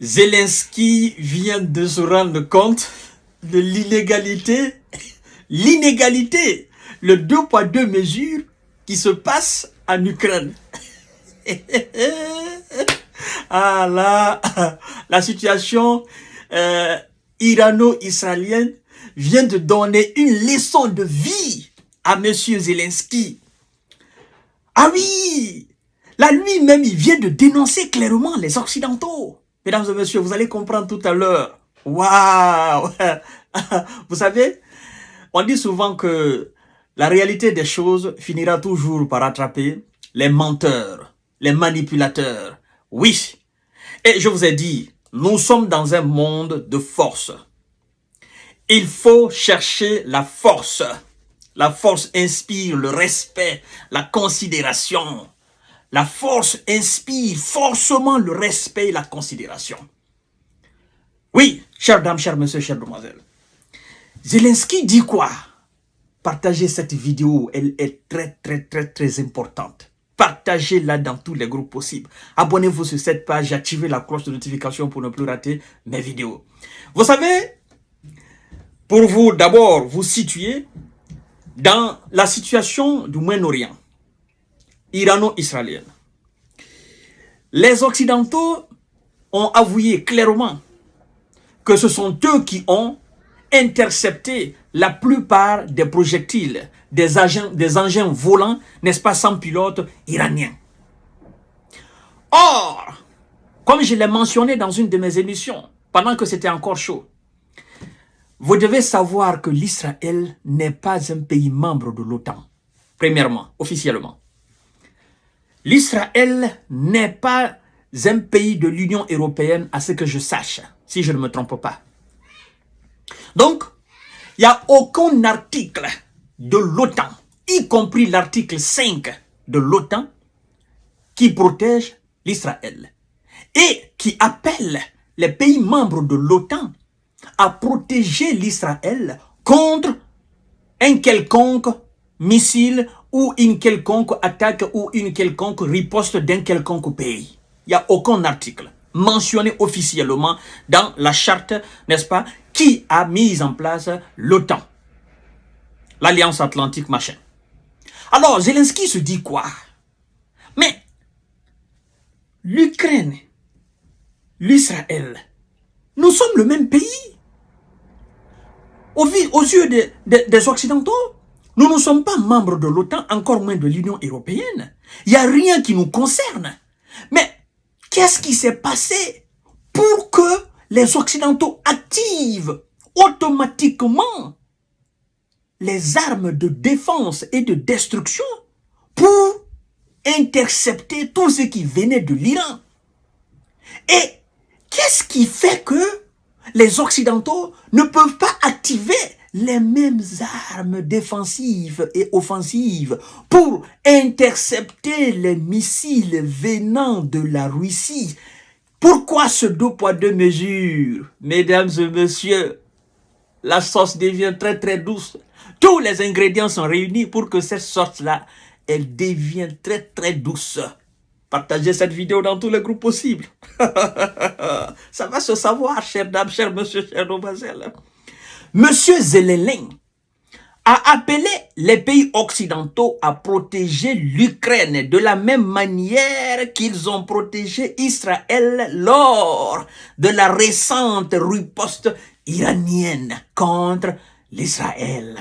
Zelensky vient de se rendre compte de l'inégalité, le deux poids deux mesures qui se passe en Ukraine. Ah là, la situation irano-israélienne vient de donner une leçon de vie à Monsieur Zelensky. Ah oui, là lui-même, il vient de dénoncer clairement les Occidentaux. Mesdames et messieurs, vous allez comprendre tout à l'heure. Waouh. Vous savez, on dit souvent que la réalité des choses finira toujours par attraper les menteurs, les manipulateurs. Oui. Et je vous ai dit, nous sommes dans un monde de force. Il faut chercher la force. La force inspire le respect, la considération. La force inspire forcément le respect et la considération. Oui, chères dames, chers messieurs, chères demoiselles. Zelensky dit quoi? Partagez cette vidéo, elle est très importante. Partagez-la dans tous les groupes possibles. Abonnez-vous sur cette page, activez la cloche de notification pour ne plus rater mes vidéos. Vous savez, pour vous d'abord vous situer dans la situation du Moyen-Orient, irano-israélienne. Les Occidentaux ont avoué clairement que ce sont eux qui ont intercepté la plupart des projectiles, des engins volants, n'est-ce pas, sans pilote iraniens. Or, comme je l'ai mentionné dans une de mes émissions, pendant que c'était encore chaud, vous devez savoir que l'Israël n'est pas un pays membre de l'OTAN, premièrement, officiellement. L'Israël n'est pas un pays de l'Union européenne, à ce que je sache, si je ne me trompe pas. Donc, il n'y a aucun article de l'OTAN, y compris l'article 5 de l'OTAN, qui protège l'Israël et qui appelle les pays membres de l'OTAN à protéger l'Israël contre un quelconque missile ou une quelconque attaque ou une quelconque riposte d'un quelconque pays. Il n'y a aucun article mentionné officiellement dans la charte, n'est-ce pas, qui a mis en place l'OTAN, l'Alliance Atlantique, machin. Alors, Zelensky se dit quoi? Mais l'Ukraine, l'Israël, nous sommes le même pays. Aux yeux des Occidentaux, nous ne sommes pas membres de l'OTAN, encore moins de l'Union européenne. Il n'y a rien qui nous concerne. Mais qu'est-ce qui s'est passé pour que les Occidentaux activent automatiquement les armes de défense et de destruction pour intercepter tout ce qui venait de l'Iran? Et qu'est-ce qui fait que les Occidentaux ne peuvent pas activer les mêmes armes défensives et offensives pour intercepter les missiles venant de la Russie? Pourquoi ce deux poids deux mesures? Mesdames et messieurs, la sauce devient très douce. Tous les ingrédients sont réunis pour que cette sauce-là, elle devienne très douce. Partagez cette vidéo dans tous les groupes possibles. Ça va se savoir, chères dames, chers messieurs, chères demoiselles. Monsieur Zelensky a appelé les pays occidentaux à protéger l'Ukraine de la même manière qu'ils ont protégé Israël lors de la récente riposte iranienne contre l'Israël.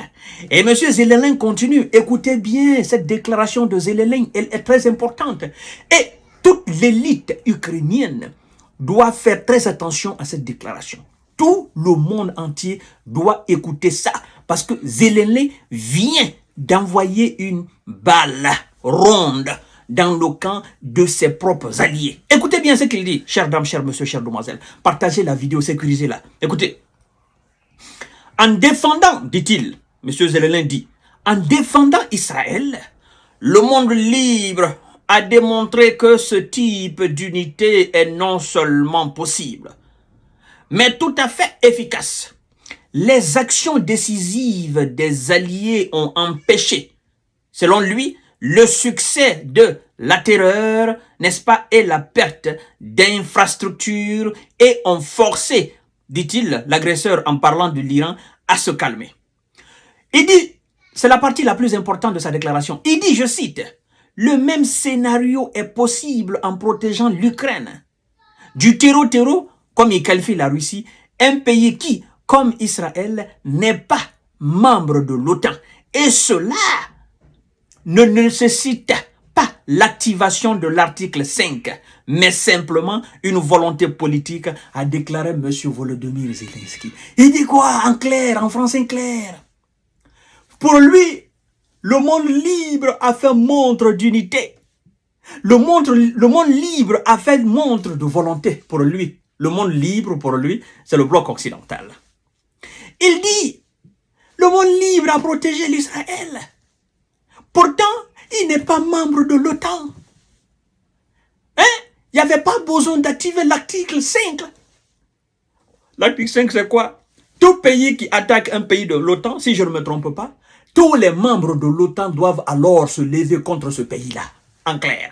Et M. Zelensky continue. Écoutez bien cette déclaration de Zelensky, elle est très importante. Et toute l'élite ukrainienne doit faire très attention à cette déclaration. Tout le monde entier doit écouter ça. Parce que Zelensky vient d'envoyer une balle ronde dans le camp de ses propres alliés. Écoutez bien ce qu'il dit, chères dames, chers messieurs, chères demoiselles. Partagez la vidéo, sécurisez-la. Écoutez. En défendant, dit-il, M. Zelensky dit, en défendant Israël, le monde libre a démontré que ce type d'unité est non seulement possible, mais tout à fait efficace. Les actions décisives des alliés ont empêché, selon lui, le succès de la terreur, n'est-ce pas, et la perte d'infrastructures et ont forcé, dit-il, l'agresseur en parlant de l'Iran, à se calmer. Il dit, c'est la partie la plus importante de sa déclaration, il dit, je cite, « Le même scénario est possible en protégeant l'Ukraine du terreau-terreau, comme il qualifie la Russie, un pays qui, comme Israël, n'est pas membre de l'OTAN. Et cela ne nécessite pas l'activation de l'article 5, mais simplement une volonté politique, a déclaré M. Volodymyr Zelensky. Il dit quoi en clair, en français clair? Pour lui, le monde libre a fait montre d'unité. Le monde libre a fait montre de volonté pour lui. Le monde libre pour lui, c'est le bloc occidental. Il dit, le monde libre a protégé l'Israël. Pourtant, il n'est pas membre de l'OTAN. Hein? Il n'y avait pas besoin d'activer l'article 5. L'article 5, c'est quoi? Tout pays qui attaque un pays de l'OTAN, si je ne me trompe pas, tous les membres de l'OTAN doivent alors se lever contre ce pays-là. En clair.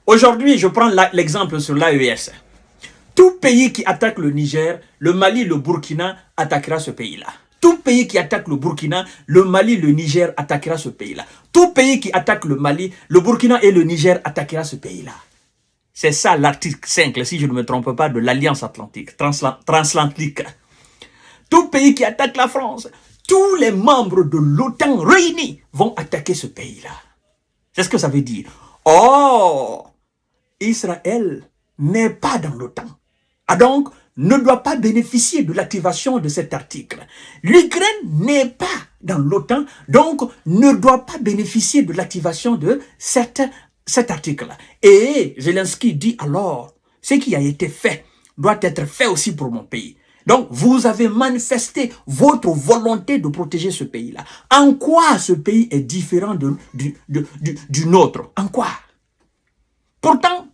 Aujourd'hui, je prends l'exemple sur l'AES. Tout pays qui attaque le Niger, le Mali, le Burkina attaquera ce pays-là. Tout pays qui attaque le Burkina, le Mali, le Niger attaquera ce pays-là. Tout pays qui attaque le Mali, le Burkina et le Niger attaquera ce pays-là. C'est ça l'article 5, si je ne me trompe pas, de l'Alliance Atlantique, transatlantique. Tout pays qui attaque la France, tous les membres de l'OTAN réunis vont attaquer ce pays-là. C'est ce que ça veut dire. Oh, Israël n'est pas dans l'OTAN. Ah donc, ne doit pas bénéficier de l'activation de cet article. L'Ukraine n'est pas dans l'OTAN, donc ne doit pas bénéficier de l'activation de cet article. Et Zelensky dit alors, ce qui a été fait doit être fait aussi pour mon pays. Donc, vous avez manifesté votre volonté de protéger ce pays-là. En quoi ce pays est différent du nôtre? En quoi? Pourtant,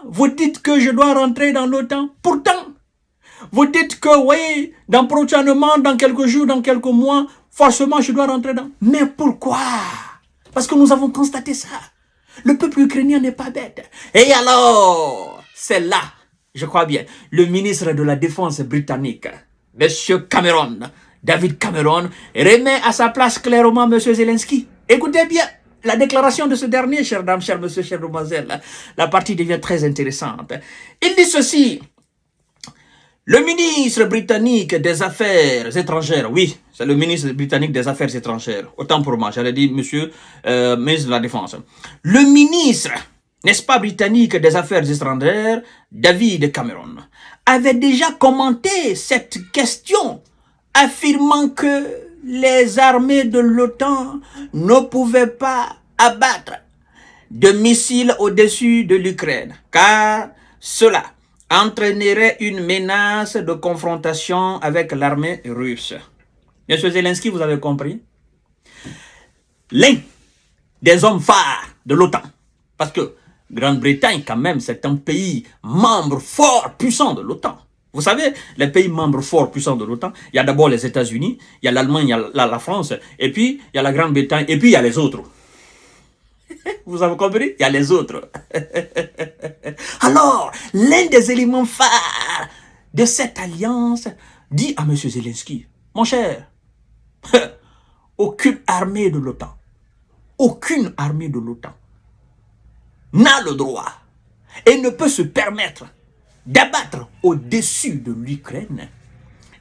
vous dites que je dois rentrer dans l'OTAN. Pourtant, vous dites que oui, prochainement, dans quelques jours, dans quelques mois, forcément, je dois rentrer dans. Mais pourquoi? Parce que nous avons constaté ça. Le peuple ukrainien n'est pas bête. Et alors, c'est là, je crois bien, le ministre de la Défense britannique, M. Cameron, David Cameron, remet à sa place clairement M. Zelensky. Écoutez bien la déclaration de ce dernier, chères dames, chers monsieur, chères demoiselles. La partie devient très intéressante. Il dit ceci. Le ministre britannique des Affaires étrangères, oui, c'est le ministre britannique des Affaires étrangères, autant pour moi, j'allais dire monsieur ministre de la Défense. Le ministre, n'est-ce pas, britannique des Affaires étrangères, David Cameron, avait déjà commenté cette question, affirmant que les armées de l'OTAN ne pouvaient pas abattre de missiles au-dessus de l'Ukraine, car cela entraînerait une menace de confrontation avec l'armée russe. Monsieur Zelensky, vous avez compris? L'un des hommes phares de l'OTAN, parce que Grande-Bretagne, quand même, c'est un pays membre fort, puissant de l'OTAN. Vous savez, les pays membres forts, puissants de l'OTAN, il y a d'abord les États-Unis, il y a l'Allemagne, il y a la France, et puis il y a la Grande-Bretagne, et puis il y a les autres. Vous avez compris? Il y a les autres. Alors, l'un des éléments phares de cette alliance dit à M. Zelensky, mon cher, aucune armée de l'OTAN n'a le droit et ne peut se permettre d'abattre au-dessus de l'Ukraine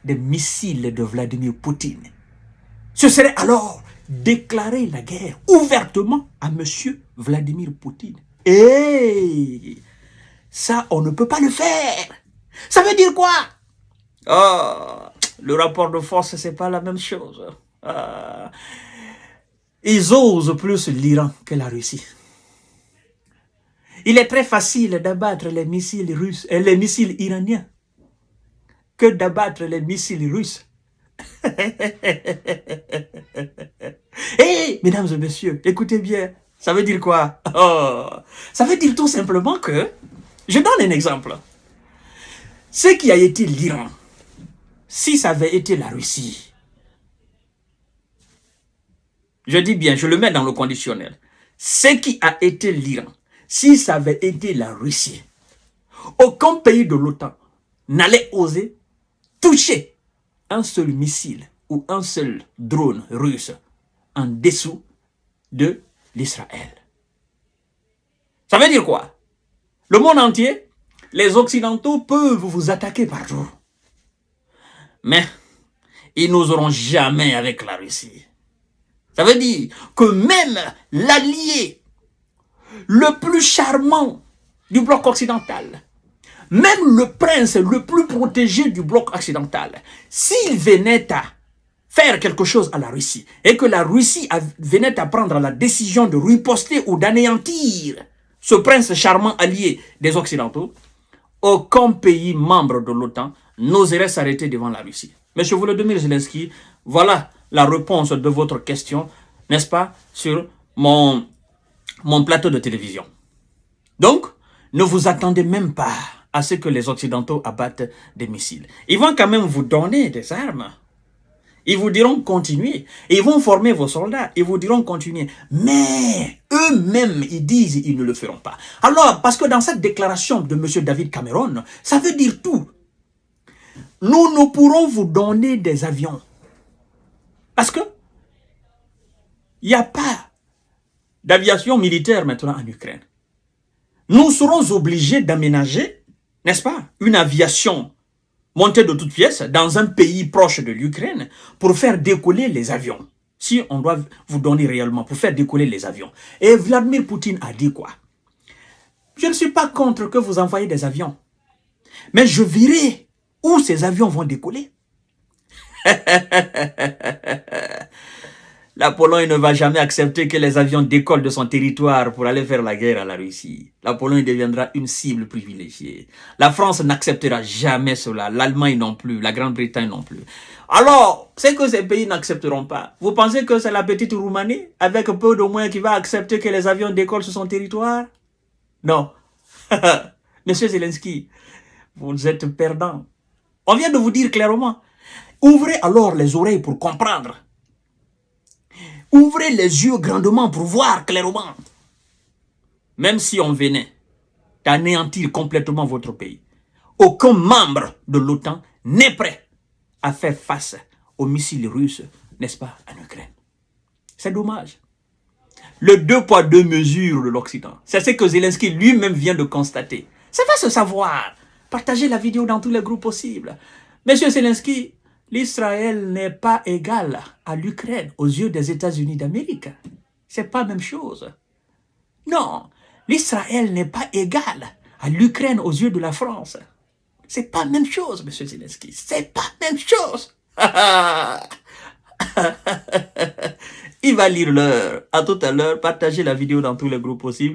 des missiles de Vladimir Poutine. Ce serait alors déclarer la guerre ouvertement à M. Vladimir Poutine. Et ça, on ne peut pas le faire. Ça veut dire quoi? Oh, le rapport de force, c'est pas la même chose. Ils osent plus l'Iran que la Russie. Il est très facile d'abattre les missiles russes et les missiles iraniens que d'abattre les missiles russes. Hey, mesdames et messieurs, écoutez bien. Ça veut dire quoi? Oh, ça veut dire tout simplement que, je donne un exemple. Ce qui a été l'Iran, si ça avait été la Russie, Je dis bien, je le mets dans le conditionnel. Ce qui a été l'Iran, si ça avait été la Russie, aucun pays de l'OTAN n'allait oser toucher un seul missile ou un seul drone russe en dessous de l'Israël. Ça veut dire quoi? Le monde entier, les Occidentaux peuvent vous attaquer partout. Mais ils n'oseront jamais avec la Russie. Ça veut dire que même l'allié le plus charmant du bloc occidental, même le prince le plus protégé du bloc occidental, s'il venait à faire quelque chose à la Russie et que la Russie venait à prendre la décision de riposter ou d'anéantir ce prince charmant allié des Occidentaux, aucun pays membre de l'OTAN n'oserait s'arrêter devant la Russie. Monsieur Volodymyr Zelensky, voilà la réponse de votre question, n'est-ce pas, sur mon plateau de télévision. Donc, ne vous attendez même pas à ce que les Occidentaux abattent des missiles. Ils vont quand même vous donner des armes. Ils vous diront continuez. Ils vont former vos soldats. Ils vous diront continuez. Mais eux-mêmes, ils disent ils ne le feront pas. Alors, parce que dans cette déclaration de M. David Cameron, ça veut dire tout. Nous ne pourrons vous donner des avions. Parce que il n'y a pas d'aviation militaire maintenant en Ukraine. Nous serons obligés d'aménager, n'est-ce pas, une aviation montée de toutes pièces dans un pays proche de l'Ukraine pour faire décoller les avions. Si on doit vous donner réellement pour faire décoller les avions. Et Vladimir Poutine a dit quoi? Je ne suis pas contre que vous envoyiez des avions. Mais je verrai où ces avions vont décoller. La Pologne ne va jamais accepter que les avions décollent de son territoire pour aller faire la guerre à la Russie. La Pologne deviendra une cible privilégiée. La France n'acceptera jamais cela. L'Allemagne non plus. La Grande-Bretagne non plus. Alors, c'est que ces pays n'accepteront pas. Vous pensez que c'est la petite Roumanie, avec peu de moyens, qui va accepter que les avions décollent sur son territoire? Non. Monsieur Zelensky, vous êtes perdant. On vient de vous dire clairement. Ouvrez alors les oreilles pour comprendre. Ouvrez les yeux grandement pour voir clairement. Même si on venait d'anéantir complètement votre pays, aucun membre de l'OTAN n'est prêt à faire face aux missiles russes, n'est-ce pas, en Ukraine. C'est dommage. Le 2 poids 2 mesures de l'Occident, c'est ce que Zelensky lui-même vient de constater. Ça va se savoir. Partagez la vidéo dans tous les groupes possibles. Monsieur Zelensky, l'Israël n'est pas égal à l'Ukraine aux yeux des États-Unis d'Amérique. C'est pas la même chose. Non, l'Israël n'est pas égal à l'Ukraine aux yeux de la France. C'est pas la même chose, monsieur Zelensky. C'est pas la même chose. Il va lire l'heure. À tout à l'heure. Partagez la vidéo dans tous les groupes possibles.